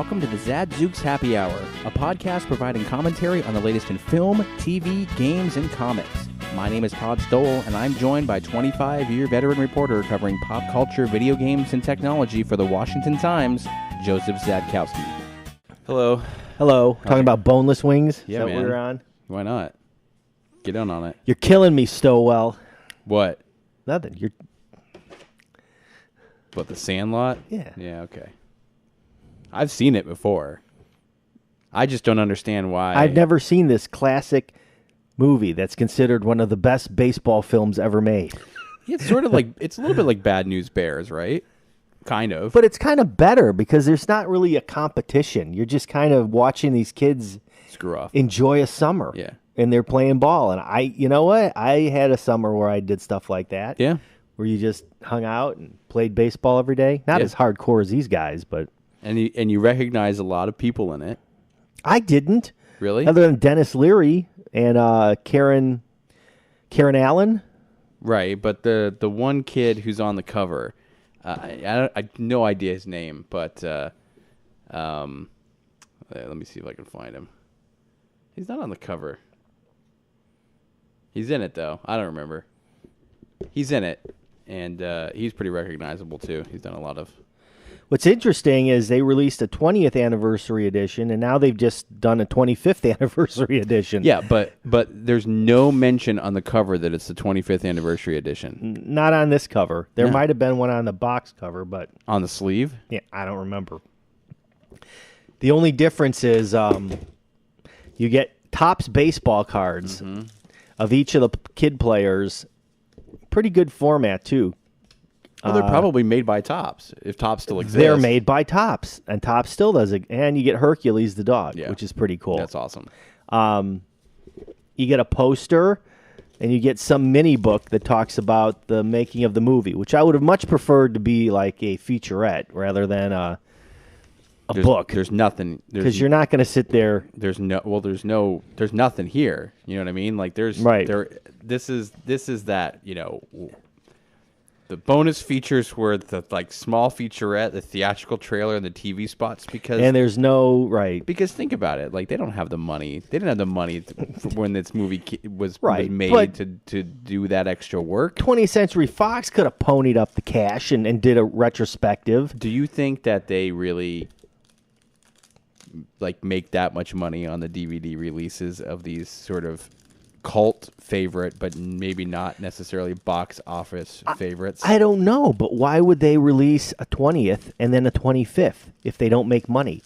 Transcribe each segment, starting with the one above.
welcome to the Zadzooks Happy Hour, a podcast providing commentary on the latest in film, TV, games, and comics. My name is Todd Stoll, and I'm joined by 25-year veteran reporter covering pop culture, video games, and technology for the Washington Times, Joseph Zadkowski. Hello. Hello. Talking about boneless wings? Yeah, Is that man. what we're on? Why not? Get in on it. You're killing me, Stowell. What? Nothing. You're... What, the Sandlot? Yeah. Yeah, okay. I've seen it before. I just don't understand why. I've never seen this classic movie that's considered one of the best baseball films ever made. It's sort of like, it's a little bit like Bad News Bears, right? Kind of. But it's kind of better because there's not really a competition. You're just kind of watching these kids Screw off. enjoy a summer. Yeah. And they're playing ball. And you know what? I had a summer where I did stuff like that. Yeah. Where you just hung out and played baseball every day. Not as hardcore as these guys, but... And you recognize a lot of people in it. I didn't. Really? Other than Denis Leary and Karen Allen. Right, but the one kid who's on the cover, I have no idea his name, but let me see if I can find him. He's not on the cover. He's in it, though. I don't remember. He's in it, and he's pretty recognizable, too. He's done a lot of... What's interesting is they released a 20th anniversary edition, and now they've just done a 25th anniversary edition. Yeah, but there's no mention on the cover that it's the 25th anniversary edition. Not on this cover. There No. might have been one on the box cover, but... On the sleeve? Yeah, I don't remember. The only difference is you get Topps baseball cards of each of the kid players. Pretty good format, too. Well, they're probably made by Topps, if Topps still exists. They're made by Topps, and Topps still does it. And you get Hercules the dog, which is pretty cool. That's awesome. You get a poster, and you get some mini book that talks about the making of the movie, which I would have much preferred to be like a featurette rather than a book. There's nothing. Because you're not going to sit there. There's nothing here. You know what I mean? Like there's this is that, you know, the bonus features were the like small featurette, the theatrical trailer, and the TV spots. And there's no because think about it, like they don't have the money. They didn't have the money when this movie was made to do that extra work. 20th Century Fox could have ponied up the cash and did a retrospective. Do you think that they really like make that much money on the DVD releases of these sort of cult favorite, but maybe not necessarily box office favorites? I don't know, but why would they release a 20th and then a 25th if they don't make money?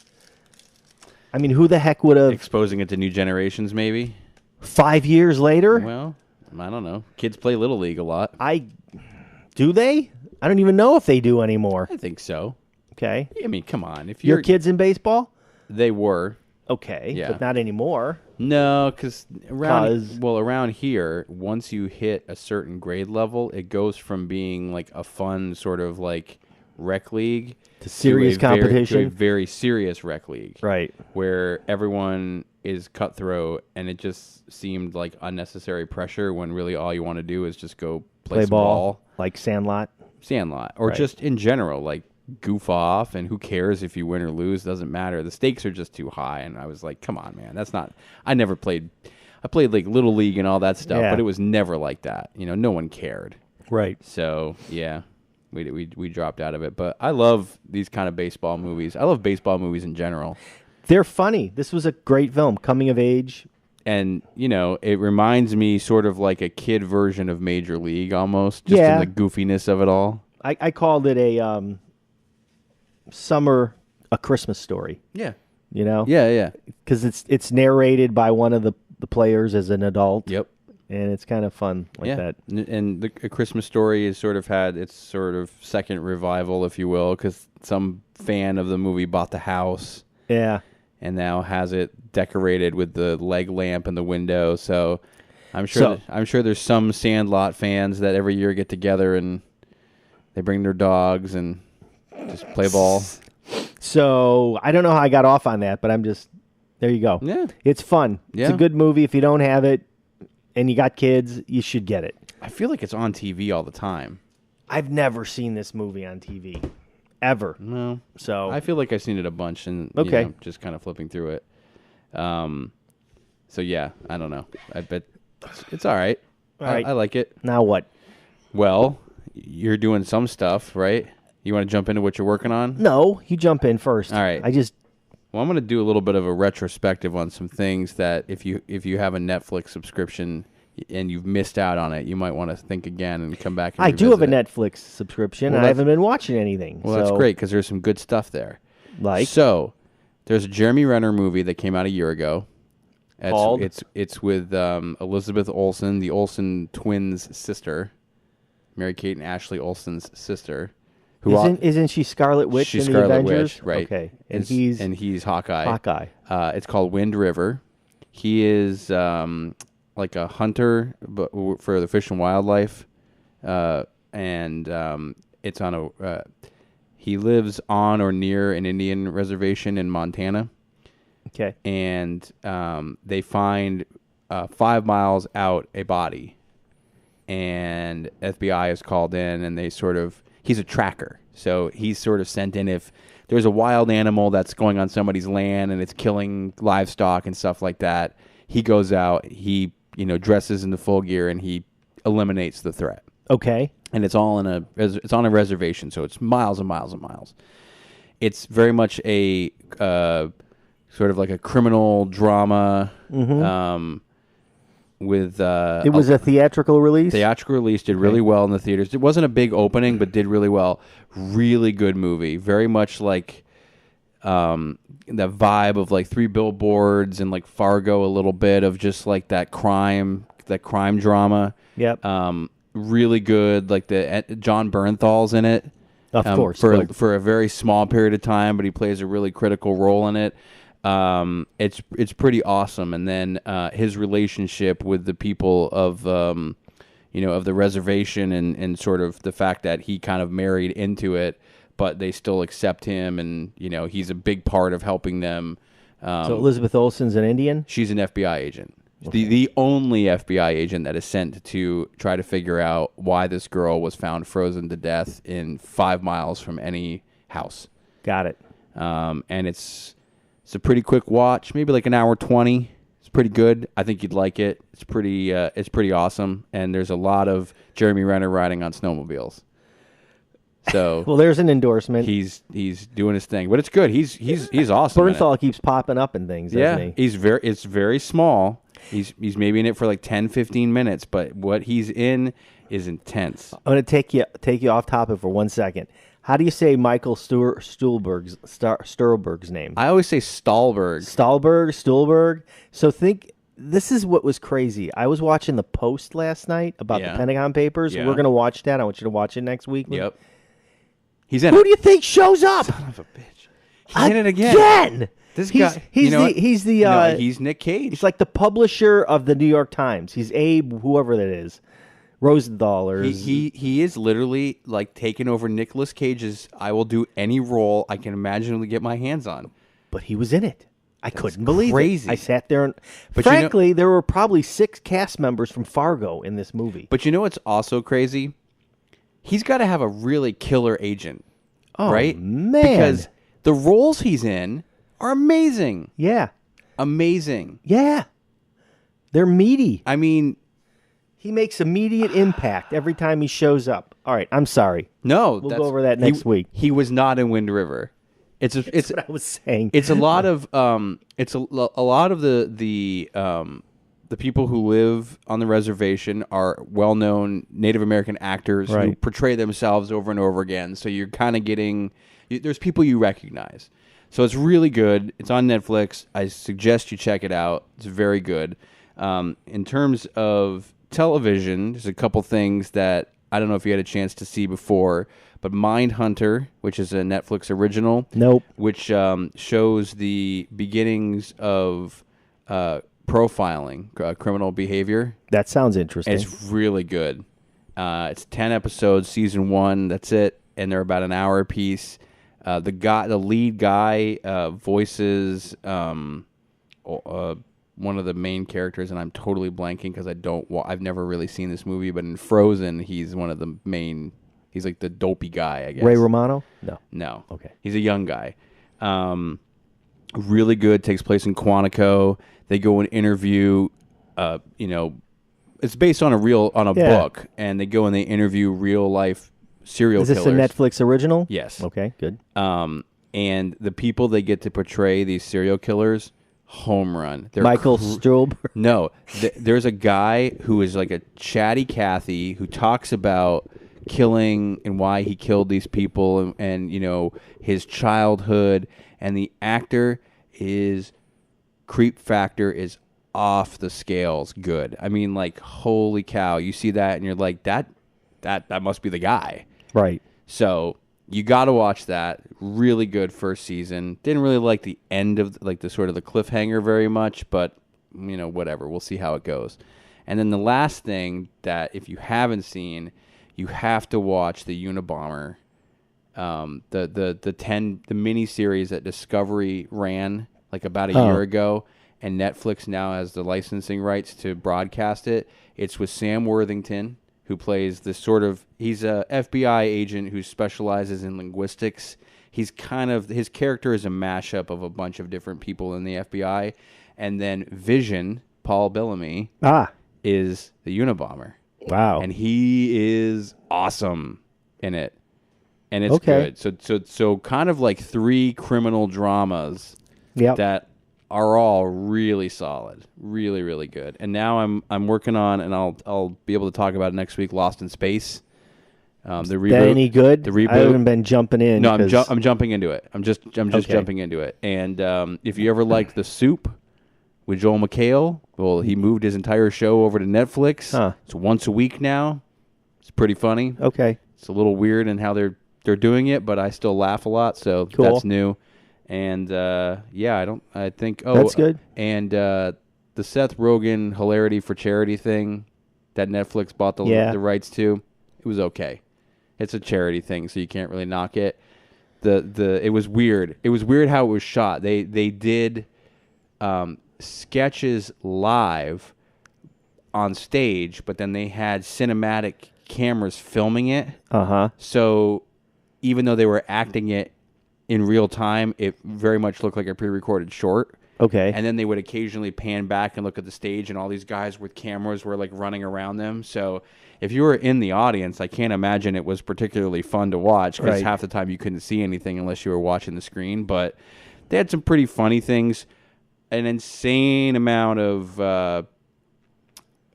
I mean, who the heck would have... Exposing it to new generations, maybe? 5 years later? Well, I don't know. Kids play Little League a lot. Do they? I don't even know if they do anymore. I think so. Okay. I mean, come on. If your kids in baseball? They were. Okay, yeah. But not anymore. No, because around here, once you hit a certain grade level, it goes from being like a fun sort of like rec league to serious competition, to a very serious rec league, right? Where everyone is cutthroat, and it just seemed like unnecessary pressure when really all you want to do is just go play ball, like Sandlot, or just in general, like. Goof off, and who cares if you win or lose? Doesn't matter. The stakes are just too high, and I was like, come on, man, that's not... I played like Little League and all that stuff, but it was never like that. You know, no one cared. Right. So, yeah, we dropped out of it, but I love these kind of baseball movies. I love baseball movies in general. They're funny. This was a great film, coming of age. And, you know, it reminds me sort of like a kid version of Major League, almost, just in the goofiness of it all. I called it a... a Christmas story. Yeah. You know? Yeah. Because it's narrated by one of the players as an adult. Yep. And it's kind of fun like that. And A Christmas Story has sort of had its sort of second revival, if you will, because some fan of the movie bought the house. Yeah. And now has it decorated with the leg lamp in the window. So I'm sure there's some Sandlot fans that every year get together and they bring their dogs and just play ball. So I don't know how I got off on that, but there you go. Yeah. It's fun. Yeah. It's a good movie. If you don't have it and you got kids, you should get it. I feel like it's on TV all the time. I've never seen this movie on TV. ever. No. So I feel like I've seen it a bunch and just kind of flipping through it. So yeah, I don't know. I bet it's all right. All right. I like it. Now what? Well, you're doing some stuff, right? You want to jump into what you're working on? No, you jump in first. All right. Well, I'm going to do a little bit of a retrospective on some things that if you have a Netflix subscription and you've missed out on it, you might want to think again and come back and I do have a revisit it. Netflix subscription, and I haven't been watching anything. Well, that's great because there's some good stuff there. Like? So, there's a Jeremy Renner movie that came out a year ago. Called? It's with Elizabeth Olsen, the Olsen twins' sister, Mary Kate and Ashley Olsen's sister. Isn't she Scarlet Witch She's in the Scarlet Avengers? Witch, right? Okay, and he's Hawkeye. Hawkeye. It's called Wind River. He is like a hunter, but for the Fish and Wildlife, and it's on a. He lives on or near an Indian reservation in Montana. Okay. And they find 5 miles out a body, and FBI is called in, and he's a tracker, so he's sort of sent in if there's a wild animal that's going on somebody's land and it's killing livestock and stuff like that. He goes out, he dresses in the full gear, and he eliminates the threat. Okay. And it's all it's on a reservation, so it's miles and miles and miles. It's very much a sort of like a criminal drama. Mm-hmm. With it was a theatrical release. Theatrical release did really well in the theaters. It wasn't a big opening, but did really well. Really good movie. Very much like the vibe of like Three Billboards and like Fargo, a little bit of just like that crime drama. Yep. Really good. Like John Bernthal's in it. Of course. For a very small period of time, but he plays a really critical role in it. It's pretty awesome. And then his relationship with the people of of the reservation and sort of the fact that he kind of married into it, but they still accept him, and he's a big part of helping them. So Elizabeth Olsen's an Indian? She's an FBI agent. Okay. The only FBI agent that is sent to try to figure out why this girl was found frozen to death in 5 miles from any house. Got it. And it's a pretty quick watch, maybe like an hour 20. It's pretty good. I think you'd like it. It's pretty awesome. And there's a lot of Jeremy Renner riding on snowmobiles. So well, there's an endorsement. He's doing his thing, but it's good. He's awesome. Bernthal keeps popping up in things, doesn't he? It's very small. He's maybe in it for like 10, 15 minutes, but what he's in is intense. I'm going to take you off topic for 1 second. How do you say Michael Stuhlberg's name? I always say Stuhlberg. Stuhlberg. So this is what was crazy. I was watching The Post last night about the Pentagon Papers. Yeah. We're going to watch that. I want you to watch it next week. Yep. He's in it. Who do you think shows up? Son of a bitch. He's in it again. Again! This guy. He's Nick Cage. He's like the publisher of the New York Times. He's Abe, whoever that is. Rosenthal or he is literally like taking over Nicolas Cage's I will do any role I can imaginably get my hands on. But he was in it. I couldn't believe it. I sat there and frankly, there were probably 6 cast members from Fargo in this movie. But you know what's also crazy? He's got to have a really killer agent. Oh, right? Man. Because the roles he's in are amazing. Yeah. Amazing. Yeah. They're meaty. I mean, he makes immediate impact every time he shows up. All right, I'm sorry. No, we'll go over that next week. He was not in Wind River. It's what I was saying. It's a lot of it's a lot of the people who live on the reservation are well-known Native American actors who portray themselves over and over again. So you're kind of getting there's people you recognize. So it's really good. It's on Netflix. I suggest you check it out. It's very good. In terms of television, there's a couple things that I don't know if you had a chance to see before, but Mindhunter, which is a Netflix original, which shows the beginnings of profiling, criminal behavior. That sounds interesting. It's really good. It's 10 episodes, season 1. That's it, and they're about an hour apiece. The lead guy voices one of the main characters, and I'm totally blanking because I've never really seen this movie, but in Frozen, he's one of the main He's like the dopey guy, I guess. Ray Romano? No. No. Okay. He's a young guy. Really good. Takes place in Quantico. They go and interview, it's based on a book, and they go and they interview real life serial killers. Is this a Netflix original? Yes. Okay, good. And the people they get to portray these serial killers, home run. They're Michael Strub? No. There's a guy who is like a chatty Cathy who talks about killing and why he killed these people and his childhood, and the actor creep factor is off the scales good. I mean, like, holy cow, you see that and you're like, that must be the guy. Right. So you got to watch that. Really good first season. Didn't really like the end of the sort of the cliffhanger very much, but whatever, we'll see how it goes. And then the last thing that if you haven't seen, you have to watch the Unabomber, the mini series that Discovery ran like about a year ago, and Netflix now has the licensing rights to broadcast it. It's with Sam Worthington, who plays this he's a FBI agent who specializes in linguistics. His character is a mashup of a bunch of different people in the FBI, and then Vision, Paul Bellamy, is the Unabomber. Wow. And he is awesome in it. And it's good. So kind of like 3 criminal dramas that are all really solid. Really, really good. And now I'm working on, and I'll be able to talk about it next week, Lost in Space. The reboot. Is that any good? The reboot. I haven't been jumping in. No, I'm jumping into it. I'm just jumping into it. And if you ever liked The Soup with Joel McHale, well, he moved his entire show over to Netflix. Huh. It's once a week now. It's pretty funny. Okay. It's a little weird in how they're doing it, but I still laugh a lot, so cool. That's new. And I think that's good. And the Seth Rogen hilarity for charity thing that Netflix bought the rights to, it was okay. It's a charity thing, so you can't really knock it. It was weird. It was weird how it was shot. They did sketches live on stage, but then they had cinematic cameras filming it. So even though they were acting it in real time, it very much looked like a pre-recorded short. Okay. And then they would occasionally pan back and look at the stage, and all these guys with cameras were like running around them. So if you were in the audience, I can't imagine it was particularly fun to watch, because half the time you couldn't see anything unless you were watching the screen. But they had some pretty funny things, an insane amount of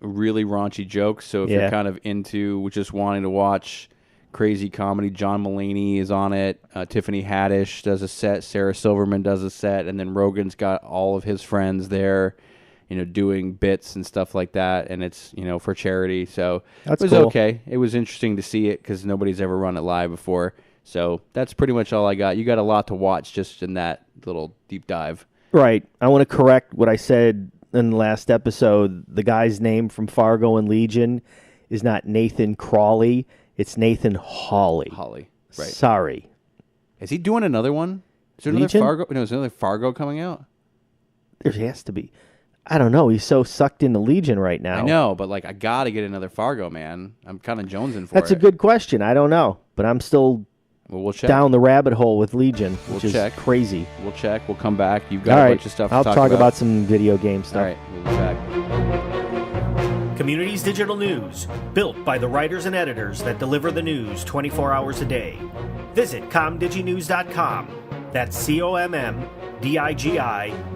really raunchy jokes. So if you're kind of into just wanting to watch crazy comedy, John Mulaney is on it. Tiffany Haddish does a set. Sarah Silverman does a set. And then Rogen's got all of his friends there, doing bits and stuff like that. And it's, for charity. So it was okay. It was interesting to see it because nobody's ever run it live before. So that's pretty much all I got. You got a lot to watch just in that little deep dive. Right. I want to correct what I said in the last episode. The guy's name from Fargo and Legion is not Nathan Crawley. It's Nathan Hawley. Right. Sorry. Is he doing another one? Is there another Fargo? No, is there another Fargo coming out? There has to be. I don't know. He's so sucked into Legion right now. I know, but I got to get another Fargo, man. I'm kind of jonesing for That's it. a good question. I don't know, but I'm still we'll check. Down the rabbit hole with Legion, which is check. Crazy. We'll check. We'll come back. You've got a bunch of stuff to talk about. I'll talk about some video game stuff. All right. We'll be back. Communities Digital News, built by the writers and editors that deliver the news 24 hours a day. Visit comdiginews.com. That's COMMDIGI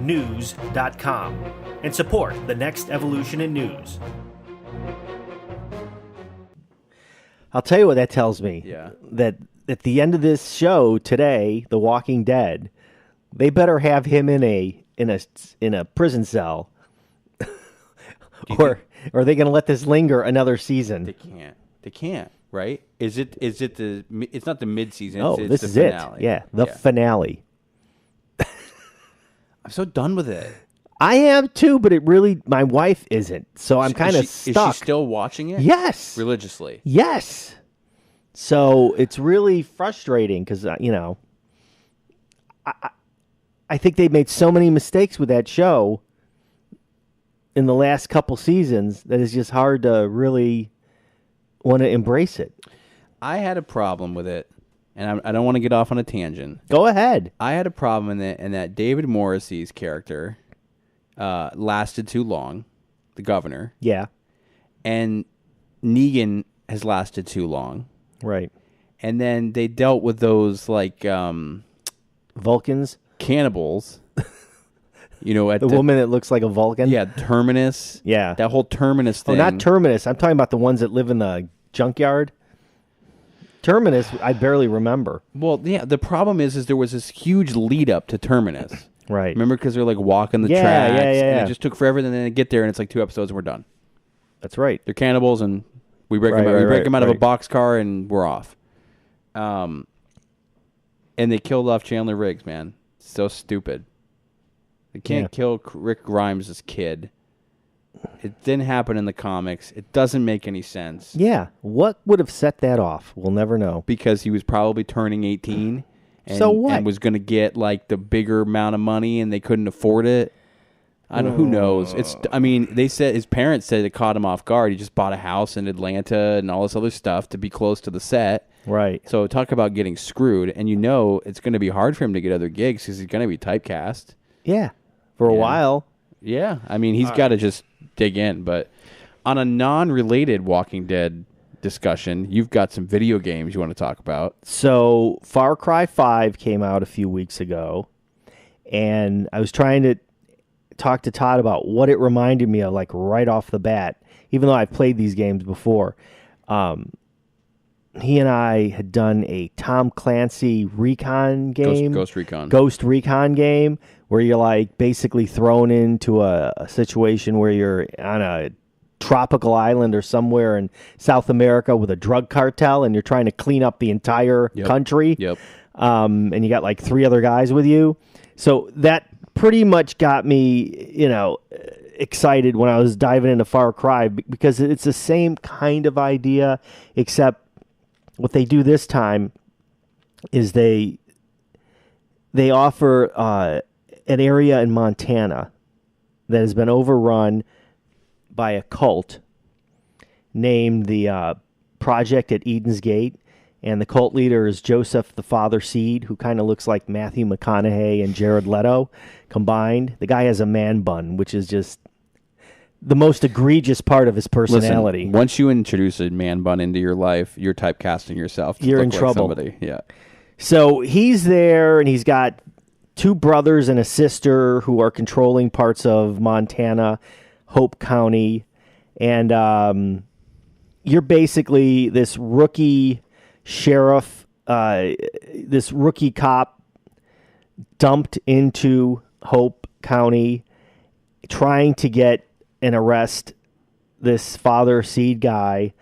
news.com. And support the next evolution in news. I'll tell you what that tells me. Yeah. That at the end of this show today, The Walking Dead, they better have him in a prison cell. Or are they going to let this linger another season? They can't. Right? Is it the? It's not the mid-season. Oh, it's this the is finale. it. Yeah, the finale. I'm so done with it. I am too, but it really, my wife isn't. So I'm kind of stuck. Is she still watching it? Yes. Religiously. Yes. So it's really frustrating because I think they made so many mistakes with that show in the last couple seasons that it's just hard to really want to embrace it. I had a problem with it, and I don't want to get off on a tangent. Go ahead. I had a problem in that David Morrissey's character lasted too long, the governor. Yeah. And Negan has lasted too long. Right. And then they dealt with those, like... Vulcans? Cannibals. You know, at the woman that looks like a Vulcan? Yeah, Terminus. Yeah. That whole Terminus thing. Oh, not Terminus. I'm talking about the ones that live in the junkyard. Terminus, I barely remember. Well, yeah, the problem is there was this huge lead up to Terminus. Right. Remember, because they're like walking the tracks. And it just took forever, and then they get there, and it's like 2 episodes, and we're done. That's right. They're cannibals, and we break them out of a boxcar, and we're off. And they killed off Chandler Riggs, man. So stupid. They can't kill Rick Grimes' kid. It didn't happen in the comics. It doesn't make any sense. Yeah. What would have set that off? We'll never know. Because he was probably turning 18. And, so what? And was going to get like the bigger amount of money, and they couldn't afford it. I don't. Who knows? They said his parents said it caught him off guard. He just bought a house in Atlanta and all this other stuff to be close to the set. Right. So talk about getting screwed, and it's going to be hard for him to get other gigs because he's going to be typecast. Yeah. For a while. Yeah. He's got to just dig in. But on a non-related Walking Dead discussion, you've got some video games you want to talk about. So Far Cry 5 came out a few weeks ago, and I was trying to talk to Todd about what it reminded me of, like right off the bat, even though I've played these games before. He and I had done a Tom Clancy recon game. Ghost Recon. Ghost Recon game, where you're like basically thrown into a situation where you're on a tropical island or somewhere in South America with a drug cartel, and you're trying to clean up the entire country. Yep. And you got like 3 other guys with you. So that pretty much got me, excited when I was diving into Far Cry, because it's the same kind of idea, except what they do this time is they offer an area in Montana that has been overrun by a cult named the Project at Eden's Gate, and the cult leader is Joseph the Father Seed, who kind of looks like Matthew McConaughey and Jared Leto combined. The guy has a man bun, which is just the most egregious part of his personality. Listen, once you introduce a man bun into your life, you're typecasting yourself to You're look in like trouble. Somebody. Yeah. So he's there, and he's got 2 brothers and a sister who are controlling parts of Montana, Hope County, and you're basically this rookie sheriff, this rookie cop dumped into Hope County, trying to get and arrest this Father Seed guy,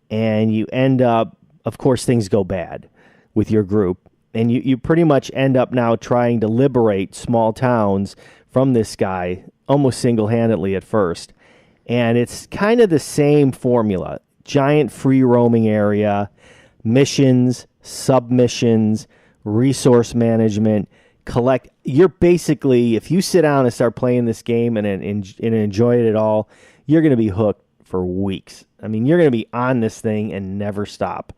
and you end up, of course, things go bad with your group, and you pretty much end up now trying to liberate small towns from this guy, almost single-handedly at first. And it's kind of the same formula. Giant free roaming area, missions, submissions, resource management, you're basically, if you sit down and start playing this game and enjoy it at all, you're going to be hooked for weeks. You're going to be on this thing and never stop.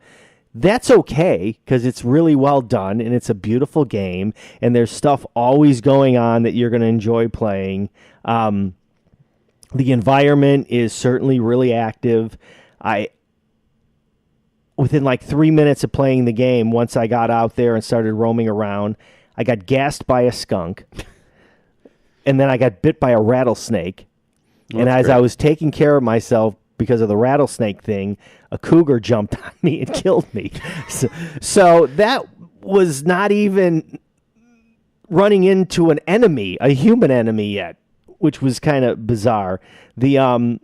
That's okay, because it's really well done, and it's a beautiful game, and there's stuff always going on that you're going to enjoy playing. The environment is certainly really active. Within like 3 minutes of playing the game, once I got out there and started roaming around, I got gassed by a skunk, and then I got bit by a rattlesnake. And as I was taking care of myself because of the rattlesnake thing, a cougar jumped on me and killed me. So that was not even running into an enemy, a human enemy yet, which was kind of bizarre. The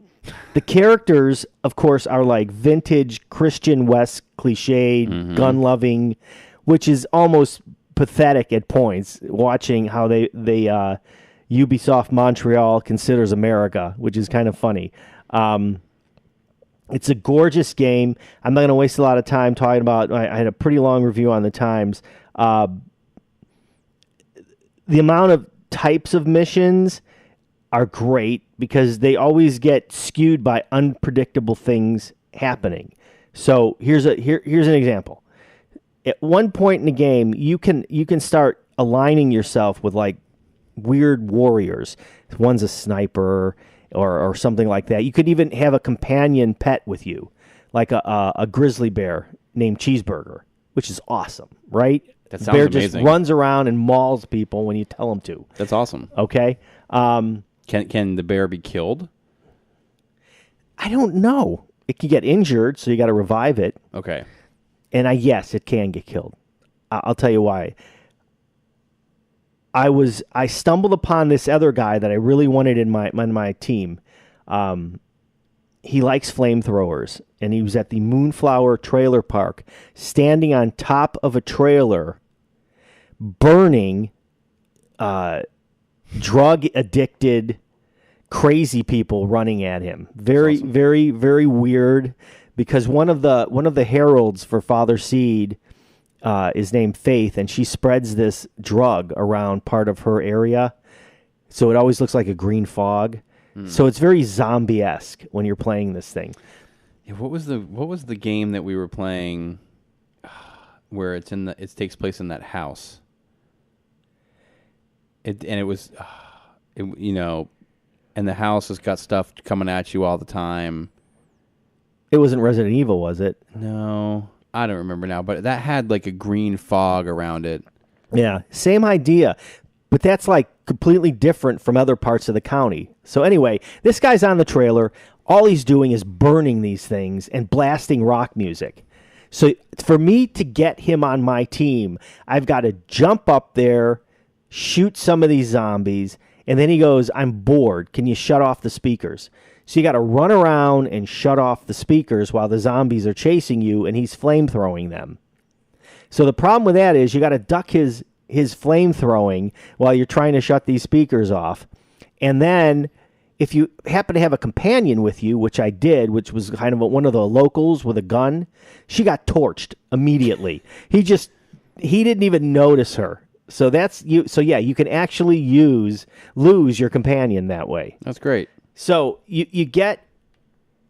characters, of course, are like vintage Christian West cliched, gun-loving, which is almost pathetic at points, watching how they Ubisoft Montreal considers America, which is kind of funny. It's a gorgeous game. I'm not going to waste a lot of time talking about. I had a pretty long review on the Times. The amount of types of missions are great because they always get skewed by unpredictable things happening. So here's an example. At one point in the game, you can start aligning yourself with like weird warriors. One's a sniper or something like that. You could even have a companion pet with you, like a grizzly bear named Cheeseburger, which is awesome, right? That sounds bear amazing. Just runs around and mauls people when you tell him to. That's awesome. Okay. Can the bear be killed? I don't know. It can get injured, so you got to revive it. Okay. And yes, it can get killed. I'll tell you why. I stumbled upon this other guy that I really wanted in my team. He likes flamethrowers, and he was at the Moonflower Trailer Park, standing on top of a trailer, burning drug-addicted, crazy people running at him. Very, awesome. Very, very weird. Because one of the heralds for Father Seed is named Faith, and she spreads this drug around part of her area, so it always looks like a green fog. So it's very zombie-esque when you're playing this thing. Yeah, what was the game that we were playing where it takes place in that house? And the house has got stuff coming at you all the time. It wasn't Resident Evil, was it? No, I don't remember now, but that had like a green fog around it. Yeah, same idea, but that's like completely different from other parts of the county. So anyway, this guy's on the trailer. All he's doing is burning these things and blasting rock music. So for me to get him on my team, I've got to jump up there, shoot some of these zombies, and then he goes, "I'm bored. Can you shut off the speakers?" So you got to run around and shut off the speakers while the zombies are chasing you, and he's flamethrowing them. So the problem with that is you got to duck his flamethrowing while you're trying to shut these speakers off. And then if you happen to have a companion with you, which I did, which was kind of one of the locals with a gun, she got torched immediately. He didn't even notice her. So that's you. So yeah, you can actually lose your companion that way. That's great. So you get,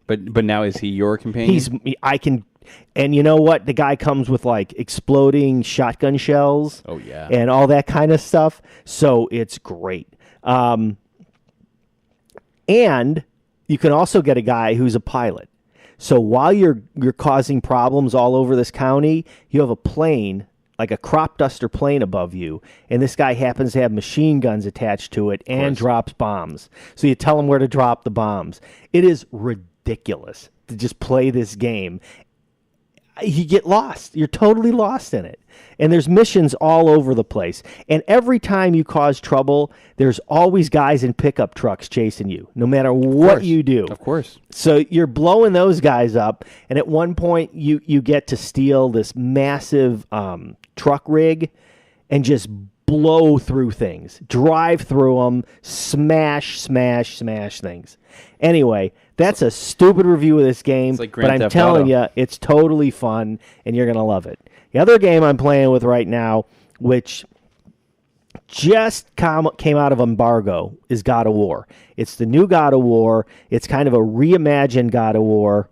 but now is he your companion? And you know what? The guy comes with like exploding shotgun shells. Oh yeah, and all that kind of stuff. So it's great. And you can also get a guy who's a pilot. So while you're causing problems all over this county, you have a plane, like a crop duster plane above you, and this guy happens to have machine guns attached to it and drops bombs. So you tell him where to drop the bombs. It is ridiculous to just play this game. You get lost. You're totally lost in it. And there's missions all over the place. And every time you cause trouble, there's always guys in pickup trucks chasing you, no matter what you do. Of course. So you're blowing those guys up, and at one point you get to steal this massive truck rig and just blow through things, drive through them, smash things. Anyway, that's a stupid review of this game, like but I'm telling you, it's totally fun, and you're going to love it. The other game I'm playing with right now, which just came out of embargo, is God of War. It's the new God of War. It's kind of a reimagined God of War.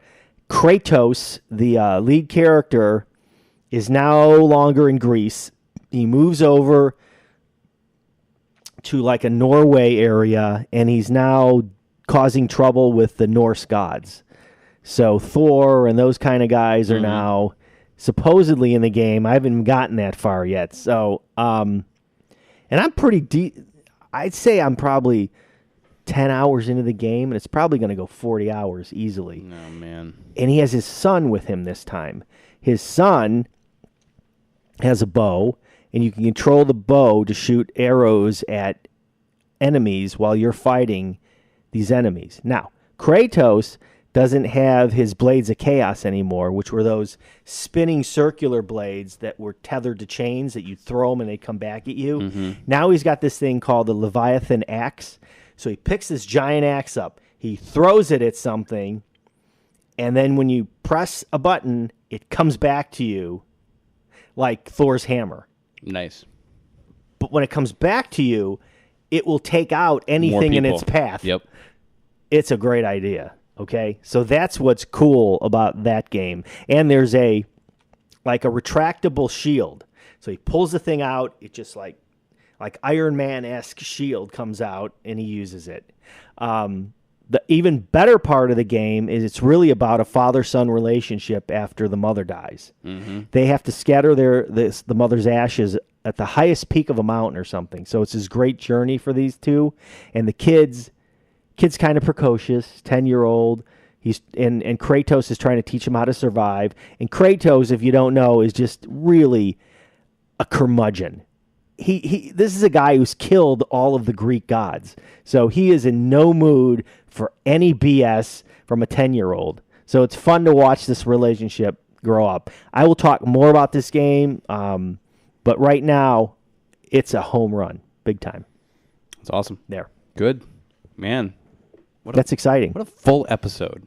Kratos, the lead character, is no longer in Greece. He moves over to like a Norway area, and he's now causing trouble with the Norse gods. So Thor and those kind of guys are now supposedly in the game. I haven't gotten that far yet. So, and I'm pretty deep. I'd say I'm probably 10 hours into the game, and it's probably going to go 40 hours easily. Oh, man. And he has his son with him this time. His son has a bow, and you can control the bow to shoot arrows at enemies while you're fighting these enemies. Now, Kratos doesn't have his blades of chaos anymore, which were those spinning circular blades that were tethered to chains that you throw them and they come back at you. Mm-hmm. Now he's got this thing called the Leviathan axe. So he picks this giant axe up, he throws it at something, and then when you press a button, it comes back to you like Thor's hammer. Nice. But when it comes back to you, it will take out anything in its path. Yep. It's a great idea. Okay, so that's what's cool about that game. And there's a retractable shield. So he pulls the thing out. It just like Iron Man-esque shield comes out, and he uses it. The even better part of the game is it's really about a father-son relationship after the mother dies. Mm-hmm. They have to scatter the mother's ashes at the highest peak of a mountain or something. So it's this great journey for these two. And the kid's kind of precocious, 10-year-old. And Kratos is trying to teach him how to survive. And Kratos, if you don't know, is just really a curmudgeon. This is a guy who's killed all of the Greek gods. So he is in no mood for any BS from a 10-year-old. So it's fun to watch this relationship grow up. I will talk more about this game, but right now it's a home run, big time. That's awesome. There. Good. Man. That's exciting. What a full episode.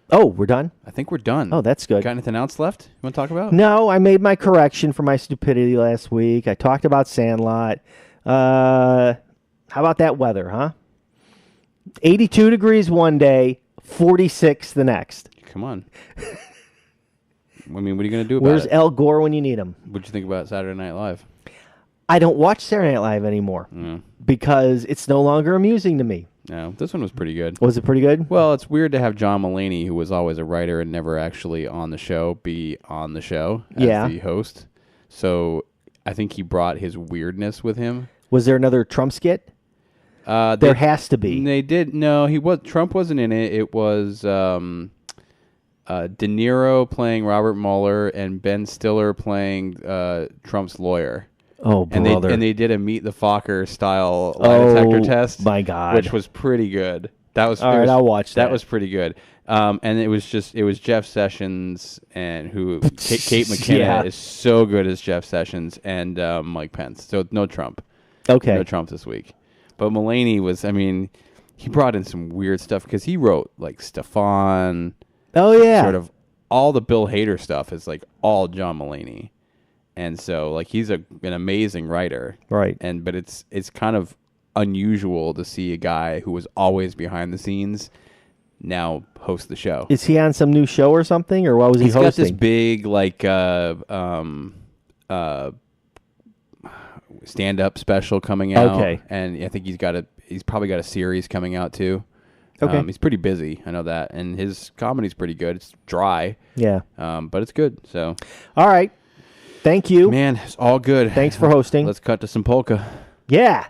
Oh, we're done? I think we're done. Oh, that's good. Got anything else left you want to talk about? No, I made my correction for my stupidity last week. I talked about Sandlot. How about that weather, huh? 82 degrees one day, 46 the next. Come on. I mean, what are you going to do about Where's it? Al Gore when you need him? What'd you think about Saturday Night Live? I don't watch Saturday Night Live anymore because it's no longer amusing to me. No, this one was pretty good. Was it pretty good? Well, it's weird to have John Mulaney, who was always a writer and never actually on the show, be on the show as the host. So I think he brought his weirdness with him. Was there another Trump skit? There has to be. They did. No, Trump wasn't in it. It was De Niro playing Robert Mueller and Ben Stiller playing Trump's lawyer. Oh, brother. And they did a Meet the Fokker style lie detector test. My God. Which was pretty good. All right, I'll watch that. That was pretty good. And it was Jeff Sessions and Kate McKinnon is so good as Jeff Sessions and Mike Pence. So no Trump. Okay. No Trump this week. But Mulaney he brought in some weird stuff because he wrote like Stefan. Oh, yeah. Sort of all the Bill Hader stuff is like all John Mulaney. And so, like, he's an amazing writer, right? But it's kind of unusual to see a guy who was always behind the scenes now host the show. Is he on some new show or something, or what was he hosting? He's got this big stand-up special coming out. Okay, and I think he's probably got a series coming out too. Okay, he's pretty busy. I know that, and his comedy's pretty good. It's dry, but it's good. So, all right. Thank you. Man, it's all good. Thanks for hosting. Let's cut to some polka. Yeah.